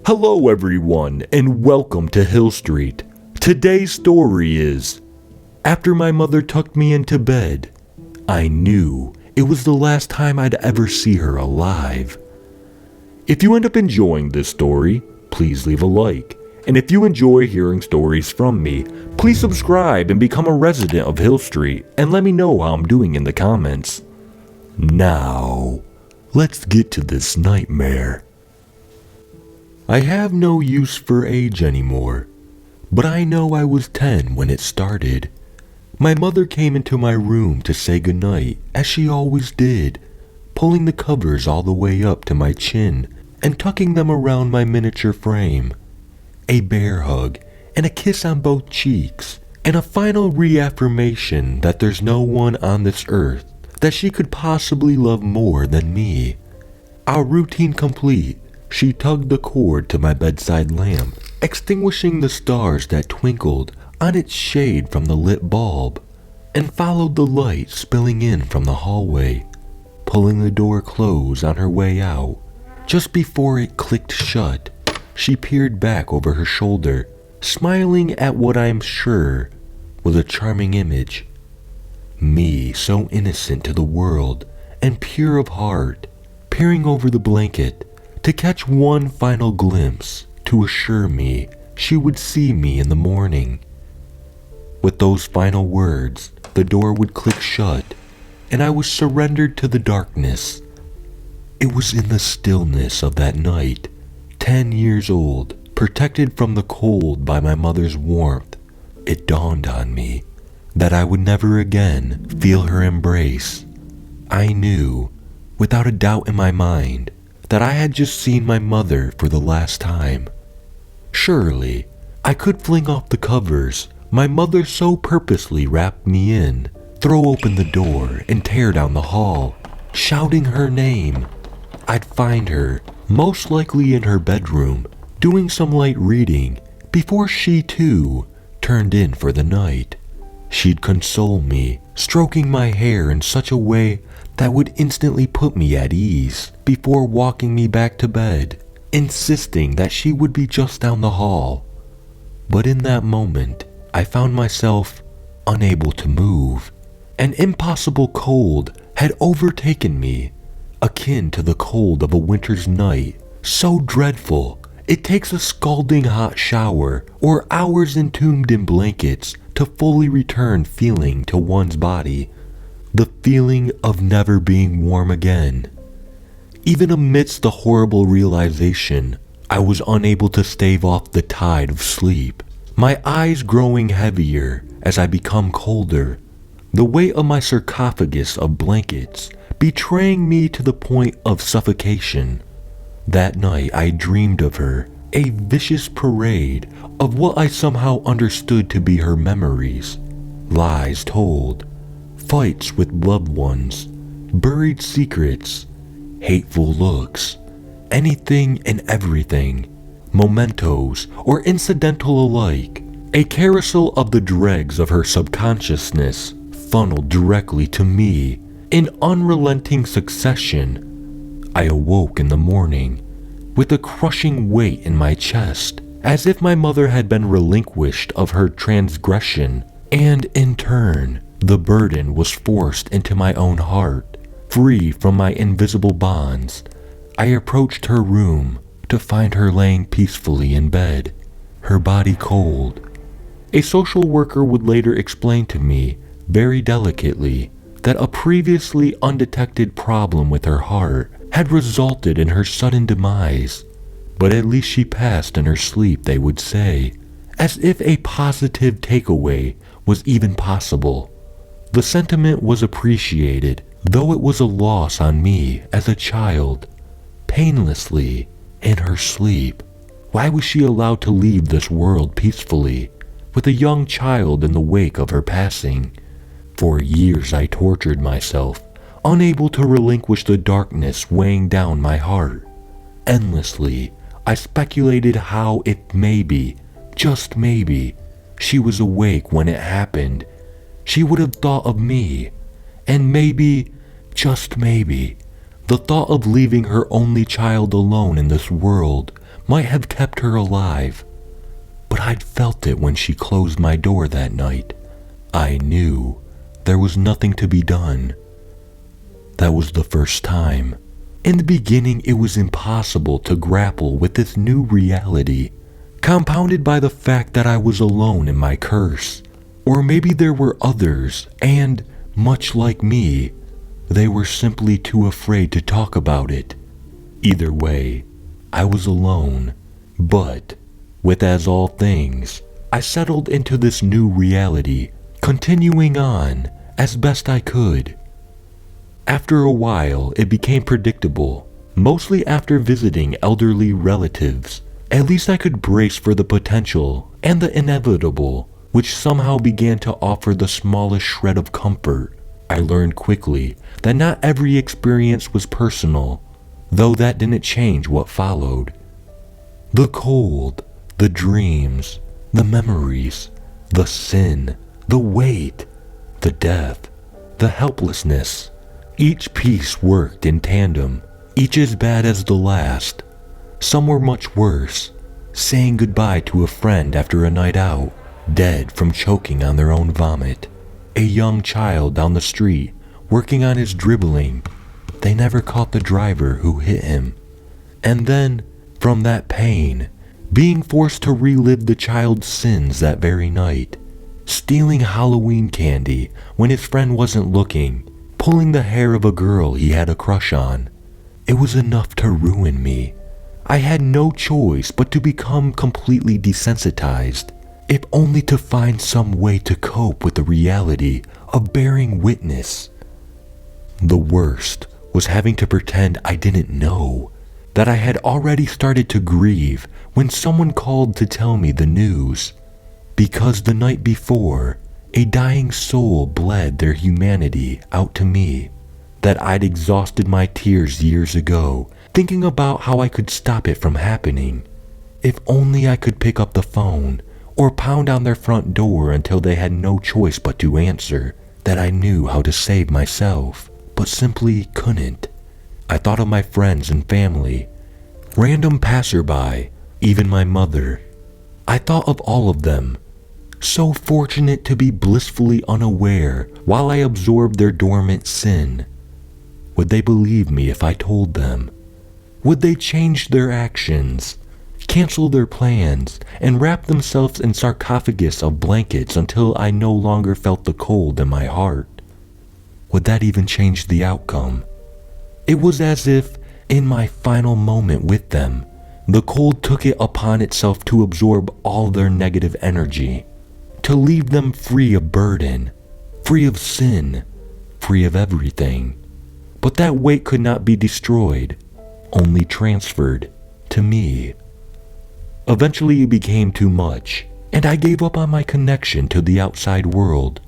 Hello everyone, and welcome to Hill Street. Today's story is, after my mother tucked me into bed, I knew it was the last time I'd ever see her alive. If you end up enjoying this story, please leave a like. And if you enjoy hearing stories from me, please subscribe and become a resident of Hill Street and let me know how I'm doing in the comments. Now, let's get to this nightmare. I have no use for age anymore, but I know I was 10 when it started. My mother came into my room to say goodnight, as she always did, pulling the covers all the way up to my chin and tucking them around my miniature frame. A bear hug and a kiss on both cheeks, and a final reaffirmation that there's no one on this earth that she could possibly love more than me. Our routine complete, she tugged the cord to my bedside lamp, extinguishing the stars that twinkled on its shade from the lit bulb, and followed the light spilling in from the hallway, pulling the door close on her way out. Just before it clicked shut, she peered back over her shoulder, smiling at what I'm sure was a charming image. Me, so innocent to the world and pure of heart, peering over the blanket to catch one final glimpse to assure me she would see me in the morning. With those final words, the door would click shut, and I was surrendered to the darkness. It was in the stillness of that night, 10 years old, protected from the cold by my mother's warmth, it dawned on me that I would never again feel her embrace. I knew, without a doubt in my mind, that I had just seen my mother for the last time. Surely, I could fling off the covers my mother so purposely wrapped me in, throw open the door and tear down the hall, shouting her name. I'd find her, most likely in her bedroom, doing some light reading before she too turned in for the night. She'd console me, stroking my hair in such a way that would instantly put me at ease before walking me back to bed, insisting that she would be just down the hall. But in that moment, I found myself unable to move. An impossible cold had overtaken me, akin to the cold of a winter's night, so dreadful it takes a scalding hot shower or hours entombed in blankets to fully return feeling to one's body. The feeling of never being warm again. Even amidst the horrible realization, I was unable to stave off the tide of sleep, my eyes growing heavier as I become colder, the weight of my sarcophagus of blankets betraying me to the point of suffocation. That night I dreamed of her, a vicious parade of what I somehow understood to be her memories, lies told, fights with loved ones, buried secrets, hateful looks, anything and everything, mementos or incidental alike, a carousel of the dregs of her subconsciousness funneled directly to me in unrelenting succession. I awoke in the morning with a crushing weight in my chest, as if my mother had been relinquished of her transgression, and in turn, the burden was forced into my own heart. Free from my invisible bonds, I approached her room to find her laying peacefully in bed, her body cold. A social worker would later explain to me, very delicately, that a previously undetected problem with her heart had resulted in her sudden demise. But at least she passed in her sleep, they would say, as if a positive takeaway was even possible. The sentiment was appreciated, though it was a loss on me as a child. Painlessly, in her sleep. Why was she allowed to leave this world peacefully, with a young child in the wake of her passing? For years I tortured myself, unable to relinquish the darkness weighing down my heart. Endlessly, I speculated how if maybe, just maybe, she was awake when it happened, she would have thought of me, and maybe, just maybe, the thought of leaving her only child alone in this world might have kept her alive. But I'd felt it when she closed my door that night. I knew there was nothing to be done. That was the first time. In the beginning, it was impossible to grapple with this new reality, compounded by the fact that I was alone in my curse. Or maybe there were others, and, much like me, they were simply too afraid to talk about it. Either way, I was alone. But, with as all things, I settled into this new reality, continuing on as best I could. After a while, it became predictable, mostly after visiting elderly relatives. At least I could brace for the potential and the inevitable, which somehow began to offer the smallest shred of comfort. I learned quickly that not every experience was personal, though that didn't change what followed. The cold, the dreams, the memories, the sin, the weight, the death, the helplessness. Each piece worked in tandem, each as bad as the last. Some were much worse, saying goodbye to a friend after a night out, dead from choking on their own vomit. A young child down the street, working on his dribbling. They never caught the driver who hit him. And then, from that pain, being forced to relive the child's sins that very night. Stealing Halloween candy when his friend wasn't looking. Pulling the hair of a girl he had a crush on. It was enough to ruin me. I had no choice but to become completely desensitized, if only to find some way to cope with the reality of bearing witness. The worst was having to pretend I didn't know, that I had already started to grieve when someone called to tell me the news. Because the night before, a dying soul bled their humanity out to me, that I'd exhausted my tears years ago, thinking about how I could stop it from happening. If only I could pick up the phone, or pound on their front door until they had no choice but to answer, that I knew how to save myself, but simply couldn't. I thought of my friends and family, random passerby, even my mother. I thought of all of them. So fortunate to be blissfully unaware while I absorbed their dormant sin. Would they believe me if I told them? Would they change their actions, cancel their plans, and wrap themselves in sarcophagus of blankets until I no longer felt the cold in my heart? Would that even change the outcome? It was as if, in my final moment with them, the cold took it upon itself to absorb all their negative energy. To leave them free of burden, free of sin, free of everything. But that weight could not be destroyed, only transferred to me. Eventually it became too much, and I gave up on my connection to the outside world.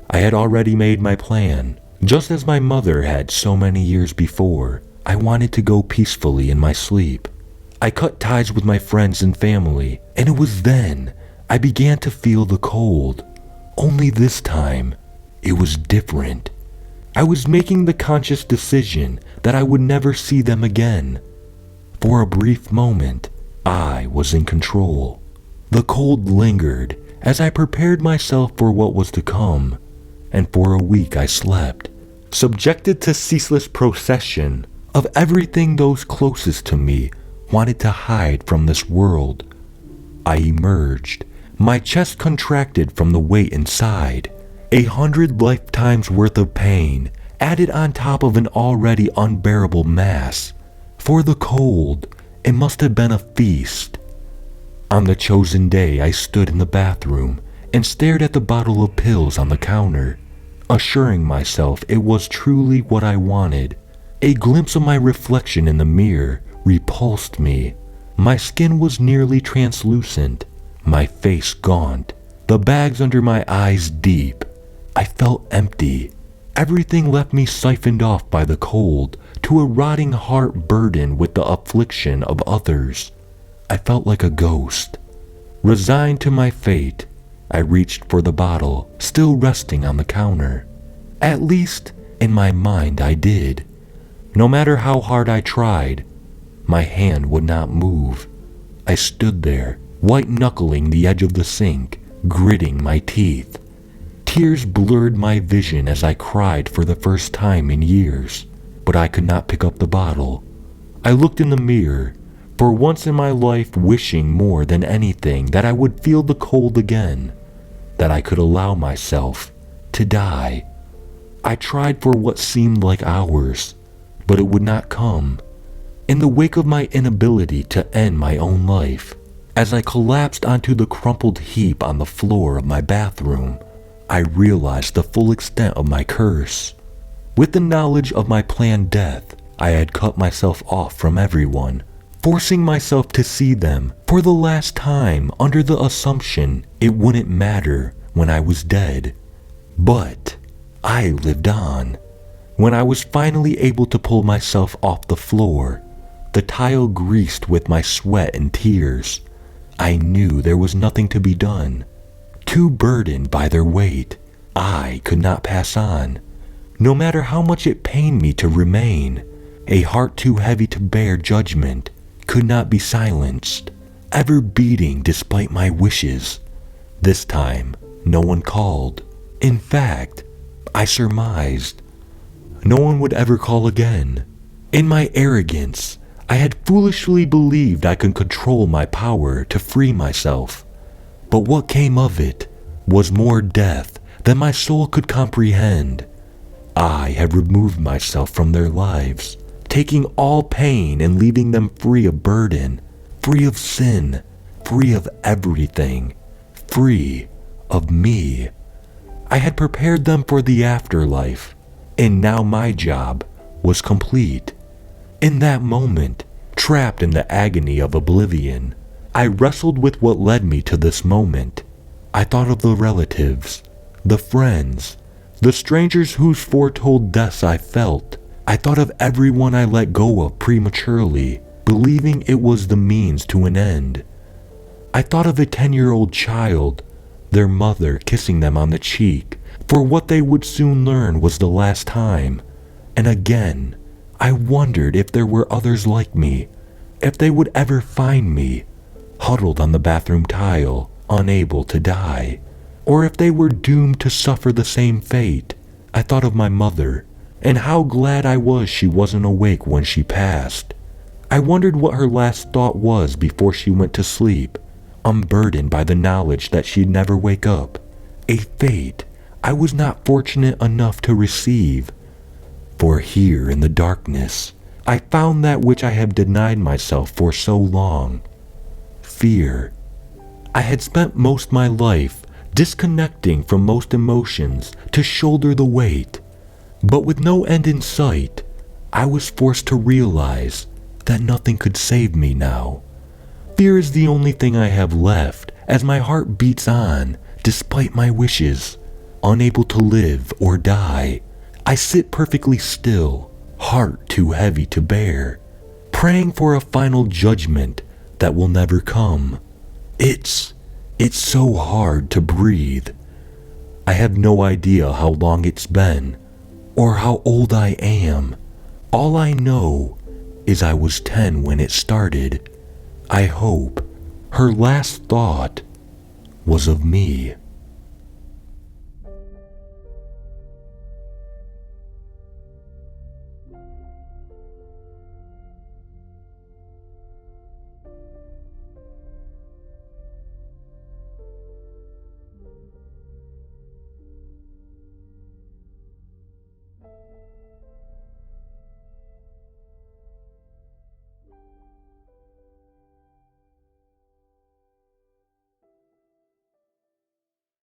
I had already made my plan, just as my mother had so many years before. I wanted to go peacefully in my sleep. I cut ties with my friends and family, and it was then I began to feel the cold. Only this time, it was different. I was making the conscious decision that I would never see them again. For a brief moment, I was in control. The cold lingered as I prepared myself for what was to come, and for a week I slept, subjected to ceaseless procession of everything those closest to me wanted to hide from this world. I emerged. My chest contracted from the weight inside. 100 lifetimes worth of pain added on top of an already unbearable mass. For the cold, it must have been a feast. On the chosen day, I stood in the bathroom and stared at the bottle of pills on the counter, assuring myself it was truly what I wanted. A glimpse of my reflection in the mirror repulsed me. My skin was nearly translucent, my face gaunt, the bags under my eyes deep. I felt empty. Everything left me siphoned off by the cold to a rotting heart burdened with the affliction of others. I felt like a ghost. Resigned to my fate, I reached for the bottle, still resting on the counter. At least, in my mind, I did. No matter how hard I tried, my hand would not move. I stood there, white-knuckling the edge of the sink, gritting my teeth. Tears blurred my vision as I cried for the first time in years, but I could not pick up the bottle. I looked in the mirror, for once in my life wishing more than anything that I would feel the cold again, that I could allow myself to die. I tried for what seemed like hours, but it would not come. In the wake of my inability to end my own life, as I collapsed onto the crumpled heap on the floor of my bathroom, I realized the full extent of my curse. With the knowledge of my planned death, I had cut myself off from everyone, forcing myself to see them for the last time under the assumption it wouldn't matter when I was dead. But I lived on. When I was finally able to pull myself off the floor, the tile greased with my sweat and tears, I knew there was nothing to be done. Too burdened by their weight, I could not pass on. No matter how much it pained me to remain, a heart too heavy to bear judgment could not be silenced, ever beating despite my wishes. This time, no one called. In fact, I surmised no one would ever call again. In my arrogance, I had foolishly believed I could control my power to free myself. But what came of it was more death than my soul could comprehend. I had removed myself from their lives, taking all pain and leaving them free of burden, free of sin, free of everything, free of me. I had prepared them for the afterlife, and now my job was complete. In that moment, trapped in the agony of oblivion, I wrestled with what led me to this moment. I thought of the relatives, the friends, the strangers whose foretold deaths I felt. I thought of everyone I let go of prematurely, believing it was the means to an end. I thought of a 10-year-old child, their mother kissing them on the cheek, for what they would soon learn was the last time. And again, I wondered if there were others like me, if they would ever find me, huddled on the bathroom tile, unable to die, or if they were doomed to suffer the same fate. I thought of my mother, and how glad I was she wasn't awake when she passed. I wondered what her last thought was before she went to sleep, unburdened by the knowledge that she'd never wake up, a fate I was not fortunate enough to receive. For here in the darkness, I found that which I have denied myself for so long: fear. I had spent most my life disconnecting from most emotions to shoulder the weight, but with no end in sight, I was forced to realize that nothing could save me now. Fear is the only thing I have left as my heart beats on despite my wishes. Unable to live or die, I sit perfectly still, heart too heavy to bear, praying for a final judgment that will never come. It's so hard to breathe. I have no idea how long it's been, or how old I am. All I know is I was 10 when it started. I hope her last thought was of me.